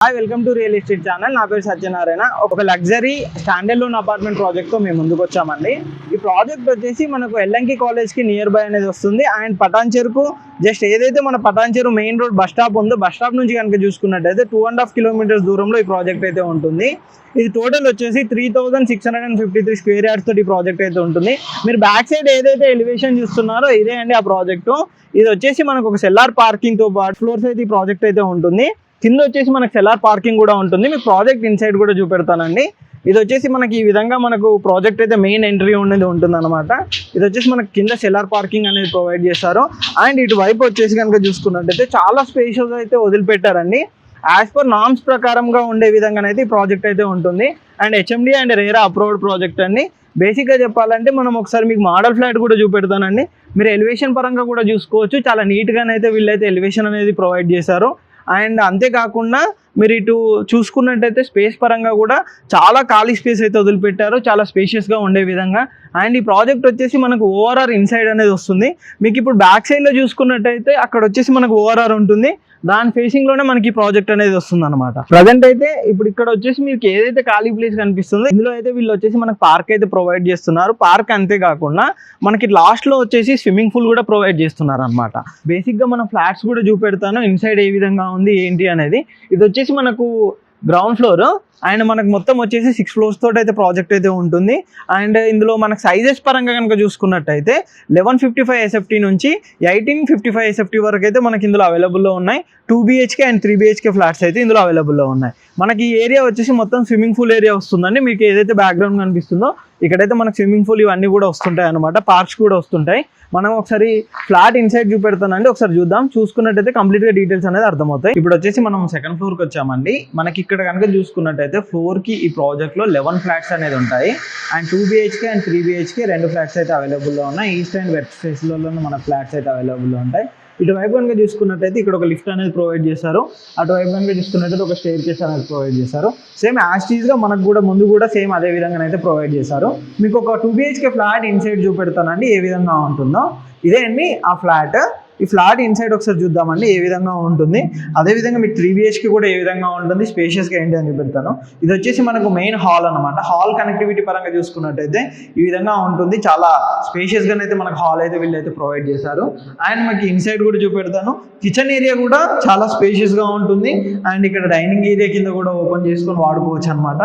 Hi welcome to real estate channel. నా పేరు సత్యనారాయణ. ఒక లగ్జరీ స్టాండర్డ్ లోన్ అపార్ట్మెంట్ ప్రాజెక్ట్తో మేము ముందుకు వచ్చామండి. ఈ ప్రాజెక్ట్ వచ్చేసి మనకు ఎల్ఎంకి కాలేజ్కి నియర్ బై అనేది వస్తుంది. అండ్ పటాన్చెరుకు జస్ట్ ఏదైతే మన Patancheru main road bus stop ఉందో బస్ స్టాప్ నుంచి కనుక చూసుకున్నట్టయితే 2.5 కిలోమీటర్స్ దూరంలో ఈ ప్రాజెక్ట్ అయితే ఉంటుంది. ఇది టోటల్ వచ్చేసి 3653 స్క్వేర్ యార్డ్స్ తోటి ఈ ప్రాజెక్ట్ అయితే ఉంటుంది. మీరు బ్యాక్ సైడ్ ఏదైతే ఎలివేషన్ చూస్తున్నారో ఇదే అండి ఆ ప్రాజెక్టు. ఇది వచ్చేసి మనకు ఒక సెల్లార్ పార్కింగ్ తో పాటు ఫ్లోర్స్ అయితే ఈ ప్రాజెక్ట్ అయితే ఉంటుంది. కింద వచ్చేసి మనకు సెల్లార్ పార్కింగ్ కూడా ఉంటుంది. మీకు ప్రాజెక్ట్ ఇన్సైడ్ కూడా చూపెడతానండి. ఇది వచ్చేసి మనకి ఈ విధంగా మనకు ప్రాజెక్ట్ అయితే మెయిన్ ఎంట్రీ ఉండేది ఉంటుంది అనమాట. ఇది వచ్చేసి మనకి కింద సెల్లార్ పార్కింగ్ అనేది ప్రొవైడ్ చేస్తారు. అండ్ ఇటు వైపు వచ్చేసి కనుక చూసుకున్నట్టయితే చాలా స్పేషియస్ అయితే వదిలిపెట్టారండి. యాజ్ పర్ నామ్స్ ప్రకారంగా ఉండే విధంగానైతే ఈ ప్రాజెక్ట్ అయితే ఉంటుంది. And HMD and RERA approved project అండి. బేసిక్గా చెప్పాలంటే మనం ఒకసారి మీకు మోడల్ ఫ్లాట్ కూడా చూపెడతానండి. మీరు ఎలివేషన్ పరంగా కూడా చూసుకోవచ్చు. చాలా నీట్గానైతే వీళ్ళైతే ఎలివేషన్ అనేది ప్రొవైడ్ చేశారు. అండ్ అంతేకాకుండా మీరు ఇటు చూసుకున్నట్టయితే స్పేస్ పరంగా కూడా చాలా ఖాళీ స్పేస్ అయితే వదిలిపెట్టారు, చాలా స్పేషియస్గా ఉండే విధంగా. అండ్ ఈ ప్రాజెక్ట్ వచ్చేసి మనకు ఓఆర్ఆర్ ఇన్సైడ్ అనేది వస్తుంది. మీకు ఇప్పుడు బ్యాక్ సైడ్లో చూసుకున్నట్టయితే అక్కడ వచ్చేసి మనకు ఓఆర్ఆర్ ఉంటుంది. దాని ఫేసింగ్లోనే మనకి ప్రాజెక్ట్ అనేది వస్తుంది అనమాట. ప్రజెంట్ అయితే ఇప్పుడు ఇక్కడ వచ్చేసి మీకు ఏదైతే ఖాళీ ప్లేస్ కనిపిస్తుందో ఇందులో అయితే వీళ్ళు వచ్చేసి మనకు పార్క్ అయితే ప్రొవైడ్ చేస్తున్నారు. పార్క్ అంతేకాకుండా మనకి లాస్ట్లో వచ్చేసి స్విమ్మింగ్ పూల్ కూడా ప్రొవైడ్ చేస్తున్నారు అనమాట. బేసిక్గా మనం ఫ్లాట్స్ కూడా చూపెడతాను ఇన్సైడ్ ఏ విధంగా ఉంది ఏంటి అనేది. ఇది వచ్చేసి మనకు గ్రౌండ్ ఫ్లోర్ అండ్ మనకు మొత్తం వచ్చేసి 6 ఫ్లోర్స్ తోటి అయితే ప్రాజెక్ట్ అయితే ఉంటుంది. అండ్ ఇందులో మనకు సైజెస్ పరంగా కనుక చూసుకున్నట్టయితే 1155 SFT నుంచి 1855 SFT వరకు అయితే మనకి ఇందులో అవైలబుల్లో ఉన్నాయి. 2 BHK అండ్ 3 BHK ఫ్లాట్స్ అయితే ఇందులో అవైలబుల్లో ఉన్నాయి. మనకి ఈ ఏరియా వచ్చేసి మొత్తం స్విమ్మింగ్ పూల్ ఏరియా వస్తుందండి. మీకు ఏదైతే బ్యాక్గ్రౌండ్ కనిపిస్తుందో ఇక్కడైతే మనకు స్విమ్మింగ్ పూల్ ఇవన్నీ కూడా వస్తుంటాయి అనమాట. పార్క్స్ కూడా వస్తుంటాయి. మనం ఒకసారి ఫ్లాట్ ఇన్సైడ్ చూపెడతానండి, ఒకసారి చూద్దాం. చూసుకున్నట్టయితే కంప్లీట్గా డీటెయిల్స్ అనేది అర్థమవుతాయి. ఇప్పుడు వచ్చేసి మనం సెకండ్ ఫ్లోర్కి వచ్చామండి. మనకి ఇక్కడ కనుక చూసుకున్నట్టయితే ఫ్లోర్కి ఈ ప్రాజెక్ట్లో 11 ఫ్లాట్స్ అనేది ఉంటాయి. And 2 BHK and 3 BHK 2 flats అయితే అవైలబుల్లో ఉన్నాయి. ఈస్ట్ అండ్ వెస్ట్ ఫేస్లలో మన ఫ్లాట్స్ అయితే అవైలబుల్లో ఉంటాయి. ఇటువైపు కనుక చూసుకున్నట్టయితే ఇక్కడ ఒక లిఫ్ట్ అనేది ప్రొవైడ్ చేశారు. అటువైపు కనుక చూసుకున్నట్టయితే ఒక స్టేర్ కేస్ అనేది ప్రొవైడ్ చేశారు. సేమ్ యాస్టీజ్గా మనకు కూడా ముందు కూడా సేమ్ అదే విధంగా అయితే ప్రొవైడ్ చేశారు. మీకు ఒక 2 BHK ఫ్లాట్ ఇన్సైడ్ చూపెడతానండి ఏ విధంగా ఉంటుందో. ఇదే అండి ఆ ఫ్లాట్. ఈ ఫ్లాట్ ఇన్సైడ్ ఒకసారి చూద్దామండి ఏ విధంగా ఉంటుంది. అదేవిధంగా మీకు 3 BHK కూడా ఏ విధంగా ఉంటుంది, స్పేషియస్గా ఏంటి అని చూపెడతాను. ఇది వచ్చేసి మనకు మెయిన్ హాల్ అనమాట. హాల్ కనెక్టివిటీ పరంగా చూసుకున్నట్టయితే ఈ విధంగా ఉంటుంది. చాలా స్పేషియస్గానే అయితే మనకు హాల్ అయితే వీళ్ళైతే ప్రొవైడ్ చేశారు. అండ్ మనకి ఇన్సైడ్ కూడా చూపెడతాను. కిచెన్ ఏరియా కూడా చాలా స్పేషియస్గా ఉంటుంది. అండ్ ఇక్కడ డైనింగ్ ఏరియా కింద కూడా ఓపెన్ చేసుకొని వాడుకోవచ్చు అనమాట.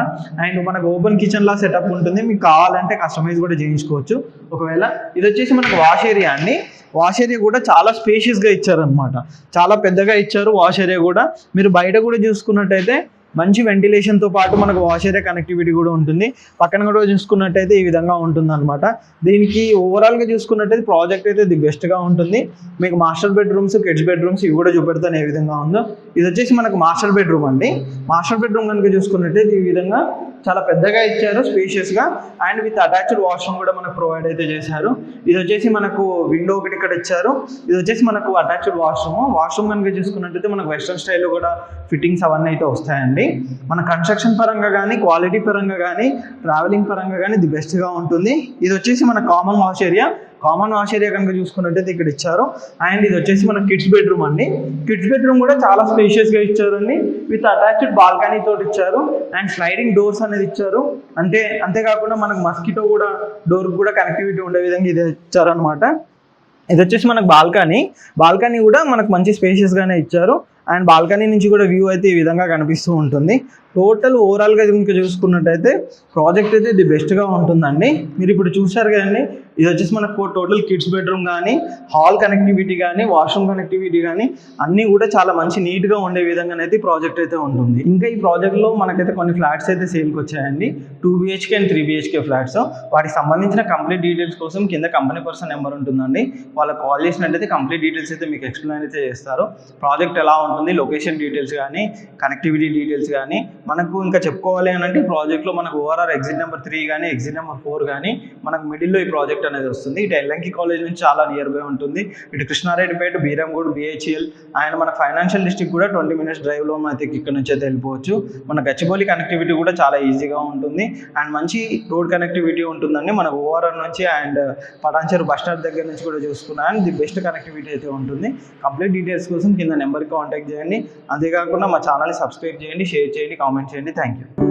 అండ్ మనకు ఓపెన్ కిచెన్ లా సెటప్ ఉంటుంది. మీకు కావాలంటే కస్టమైజ్ కూడా చేయించుకోవచ్చు ఒకవేళ. ఇది వచ్చేసి మనకు వాష్ ఏరియా అండి. వాష్ ఏరియా కూడా చాలా స్పేషియస్గా ఇచ్చారనమాట. చాలా పెద్దగా ఇచ్చారు వాష్ ఏరియా కూడా. మీరు బయట కూడా చూసుకున్నట్టయితే మంచి వెంటిలేషన్తో పాటు మనకు వాష్ ఏరియా కనెక్టివిటీ కూడా ఉంటుంది. పక్కన కూడా చూసుకున్నట్టయితే ఈ విధంగా ఉంటుంది అనమాట. దీనికి ఓవరాల్గా చూసుకున్నట్టయితే ప్రాజెక్ట్ అయితే ది బెస్ట్గా ఉంటుంది. మీకు మాస్టర్ బెడ్రూమ్స్, కిడ్స్ బెడ్రూమ్స్ ఇవి కూడా చూపెడతాను ఏ విధంగా ఉందో. ఇది వచ్చేసి మనకు మాస్టర్ బెడ్రూమ్ అండి. మాస్టర్ బెడ్రూమ్ కనుక చూసుకున్నట్టయితే ఈ విధంగా చాలా పెద్దగా ఇచ్చారు, స్పేషియస్గా. అండ్ విత్ అటాచ్డ్ వాష్రూమ్ కూడా మనకు ప్రొవైడ్ అయితే చేశారు. ఇది వచ్చేసి మనకు విండో ఒకటి ఇక్కడ ఇచ్చారు. ఇది వచ్చేసి మనకు అటాచ్డ్ వాష్రూమ్ కనుక చూసుకున్నట్టయితే మనకు వెస్ట్రన్ స్టైల్లో కూడా ఫిట్టింగ్స్ అవన్నీ అయితే వస్తాయండి. మన కన్స్ట్రక్షన్ పరంగా కానీ, క్వాలిటీ పరంగా కానీ, ట్రావెలింగ్ పరంగా కానీ ది బెస్ట్గా ఉంటుంది. ఇది వచ్చేసి మన కామన్ వాష్ ఏరియా కనుక చూసుకున్నట్టయితే ఇక్కడ ఇచ్చారు. అండ్ ఇది వచ్చేసి మన కిడ్స్ బెడ్రూమ్ అండి. కిడ్స్ బెడ్రూమ్ కూడా చాలా స్పేషియస్గా ఇచ్చారండి. విత్ అటాచ్డ్ బాల్కనీ తోటి ఇచ్చారు. అండ్ స్లైడింగ్ డోర్స్ అనేది ఇచ్చారు. అంతేకాకుండా మనకు మస్కిటో కూడా డోర్ కూడా కనెక్టివిటీ ఉండే విధంగా ఇది ఇచ్చారనమాట. ఇది వచ్చేసి మనకు బాల్కనీ కూడా మనకు మంచి స్పేషియస్గానే ఇచ్చారు. అండ్ బాల్కనీ నుంచి కూడా వ్యూ అయితే ఈ విధంగా కనిపిస్తూ ఉంటుంది. టోటల్ ఓవరాల్గా ఇంకా చూసుకున్నట్టయితే ప్రాజెక్ట్ అయితే ది బెస్ట్గా ఉంటుందండి. మీరు ఇప్పుడు చూసారు కదండి. ఇది వచ్చేసి మనకు టోటల్ కిడ్స్ బెడ్రూమ్ కానీ, హాల్ కనెక్టివిటీ కానీ, వాష్రూమ్ కనెక్టివిటీ కానీ అన్నీ కూడా చాలా మంచి నీట్గా ఉండే విధంగానైతే ప్రాజెక్ట్ అయితే ఉంటుంది. ఇంకా ఈ ప్రాజెక్ట్లో మనకైతే కొన్ని ఫ్లాట్స్ అయితే సేల్కి వచ్చాయండి. 2 BHK అండ్ 3 BHK ఫ్లాట్స్. వాటికి సంబంధించిన కంప్లీట్ డీటెయిల్స్ కోసం కింద కంపెనీ పర్సన్ నెంబర్ ఉంటుందండి. వాళ్ళకి కాల్ చేసినట్టయితే కంప్లీట్ డీటెయిల్స్ అయితే మీకు ఎక్స్ప్లెయిన్ అయితే చేస్తారు. ప్రాజెక్ట్ ఎలా ఉంటుంది, లొకేషన్ డీటెయిల్స్ కానీ, కనెక్టివిటీ డీటెయిల్స్ కానీ. మనకు ఇంకా చెప్పుకోవాలి అని అంటే ప్రాజెక్ట్లో మనకు ఓఆర్ఆర్ ఎగ్జిట్ నెంబర్ 3 కానీ, ఎగ్జిట్ నెంబర్ 4 కానీ మనకు మిడిల్లో ఈ ప్రాజెక్ట్ ప్రాజెక్ట్ అనేది వస్తుంది. ఇటు ఎల్లంకి కాలేజ్ నుంచి చాలా నియర్ బై ఉంటుంది. ఇటు కృష్ణారెడ్డిపేట, బీరంగూడ్, బిహెచ్ఎల్ అండ్ మన ఫైనాన్షియల్ డిస్ట్రిక్ట్ కూడా 20 minutes డ్రైవ్లో అయితే ఇక్కడ నుంచి అయితే వెళ్ళిపోవచ్చు. మన గచ్చిబౌలి కనెక్టివిటీ కూడా చాలా ఈజీగా ఉంటుంది అండ్ మంచి రోడ్ కనెక్టివిటీ ఉంటుందండి. మనకు ఓఆర్ఆర్ నుంచి అండ్ పటాన్చెరు బస్ స్టాండ్ దగ్గర నుంచి కూడా చూసుకున్నా అండ్ ది బెస్ట్ కనెక్టివిటీ అయితే ఉంటుంది. కంప్లీట్ డీటెయిల్స్ కోసం కింద నెంబర్కి కాంటాక్ట్ చేయండి. అంతేకాకుండా మా ఛానల్ని సబ్స్క్రైబ్ చేయండి, షేర్ చేయండి, కామెంట్ చేయండి. Thank you.